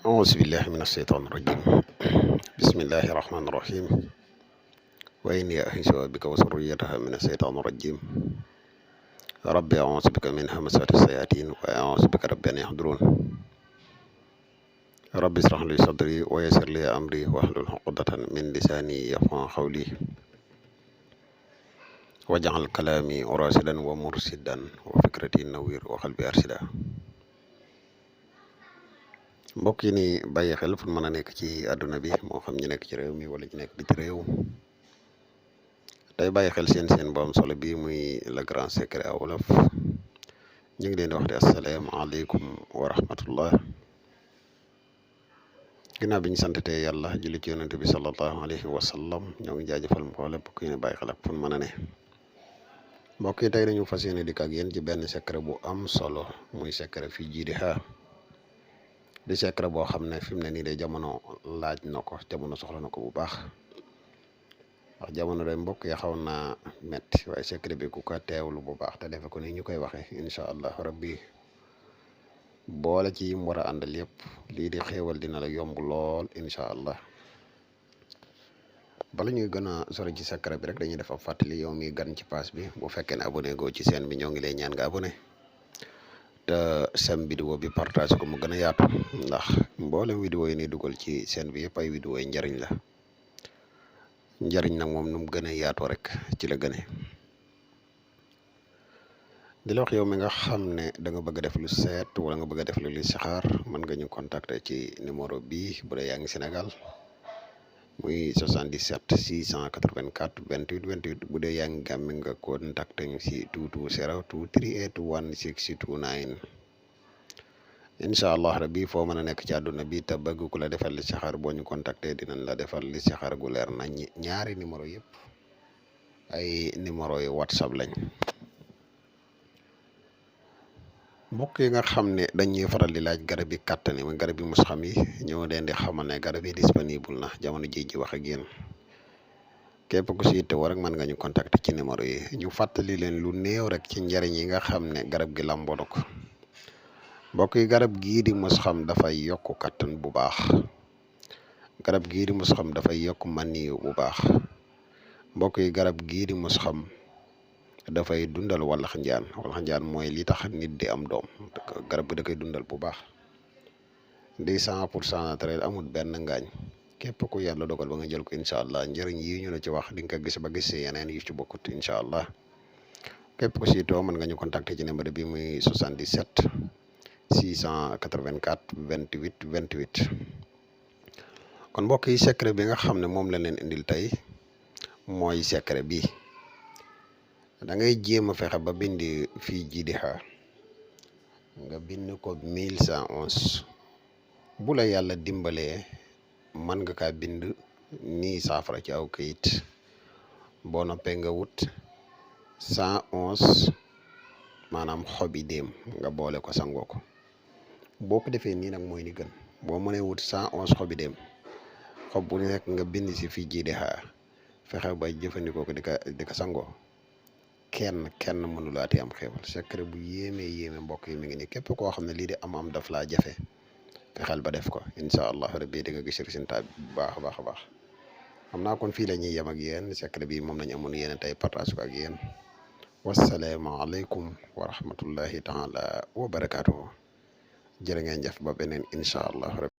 أعوذ بالله من الشيطان الرجيم بسم الله الرحمن الرحيم وإني أعيذها بك وذريتها من الشيطان الرجيم ربي أعوذ بك من همزات الشياطين وأعوذ بك رب أن يحضرون ربي اشرح لي صدري ويسر لي أمري واحلل عقدة من لساني يفقهوا قولي واجعل كلامي راشدا ومرشدا وفكرتي نوير وقلبي أرشدا mbokk yi ni bàyyi xel fu mën a nekk ci àdduna bi moo xam ñu nekk ci réew mi wala ñu nekk biti réew tey bàyyi xel seen bu am solo bi muy le grand secret à wolof ñu ngi leen di wax di asalaamaaleykum wa rahmatullah ginnaaw bi ñu santete yàlla julli ci yonent bi sallallahu alayhi wa sallam ñoo ngi jaajëfal mboolem mbokk yi ni bàyyi xel ak fu mën a ne mbokk yi tey dañu fas yéene dikk ak yéen ci benn secret bu am solo muy secret fii jiidiha di secret boo xam ne fi mu ne nii de jamono laaj na ko jamono soxla na ko bu baax ndax jamono day mbokk ya xaw naa metti waaye secret bi ku ko teewlu bu baax te defe ko ni ñu koy waxee incha allah rabbi boole ci yim war a àndal yëpp lii di xéewal dina la yomb lool incha allah bala ñuy gën a sori ci secret bi rek dañuy def ab fàttali yow mi gan ci pass bi bu fekkee ne abonné goo ci chaîne bi ñoo ngi lay ñaan nga abonné te sem vidéo bi partage ko mu gën a yaatu ndax mboolem vidéo yi ni dugal ci seen bi yëpp ay vidéo yi njariñ la njariñ nag moom nu mu gën a yaatoo rek ci la gëne di la wax yow mi nga xam ne da nga bëgg a def lu seet wala nga bëgg a def lu listixaar mën nga ñu contacter ci numéro bi bu dee yaa ngi Sénégal muy 77 684 28 28 bu dee yaa ngi Gàmbi nga contacter ñu si 220 238 1629 incha allah rabbi foo mën a nekk ci àdduna bi te bëgg ku la defal listixaar boo ñu contacter dinañ la defal listixaar gu leer nañ ñaari numéro yëpp ay numéro yu whatsapp lañ mbokk yi nga xam ne dañuy faral di laaj garab yi kàttan yi garab yi mus xam yi ñoo leen di xamal ne garab yi disponible na jamono ji wax ak yéen képp ku si yittewoo rek mën nga ñu contacter ci numéro yi ñu fàttali leen lu néew rek ci njariñ yi nga xam ne garab gi lamboo na ko mbokk yi garab gii di mus xam dafay yokk kàttan bu baax garab gii di mus xam dafay yokk maniyu bu baax mbokk yi garab gii di mus xam dafay dundal walax njaan mooy li tax nit di am doom garab gi da koy dundal bu baax di 100% naturel amul benn ngaañ képp ku yàlla dogal ba nga jël ko incha allah njëriñ yi ñu la ci wax di nga ko gis ba gis yeneen yu ci bokkut incha allah képp ku si too mën nga ñu contacter ci numéro bi muy 77 684 28 28 kon mbokk yi secret bi nga xam ne moom la leen indil tey mooy secret bi da ngay jéem a fexe ba bind fii jiidiha nga bind ko 1111 bu la yàlla dimbalee mën nga kaa bind nii saafara ci aw kayit boo noppee nga wut 111 maanaam xobi déem nga boole ko sangoo ko boo ko defee nii nag mooy ni gën boo mënee wut 111 xobi déem xob bu nekk nga bind si fii jiidiha fexe ba jëfandikoo ko di ko sangoo kenn mënulaati am xéewal secret bu yéeme mbokk yi mi ngi nii képp koo xam ne lii di am daf laa jafe fexeel ba def ko incha allah rabbi di nga gis résultat bi bu baax a baax xam naa kon fii la ñuy yem ak yéen secret bi moom lañu amoon yéen tey partage ko ak yéen wasalaamaaleykum wa rahmatullahi taala wa barakaatuhu jërë ngeen jëf ba beneen incha allah rabbi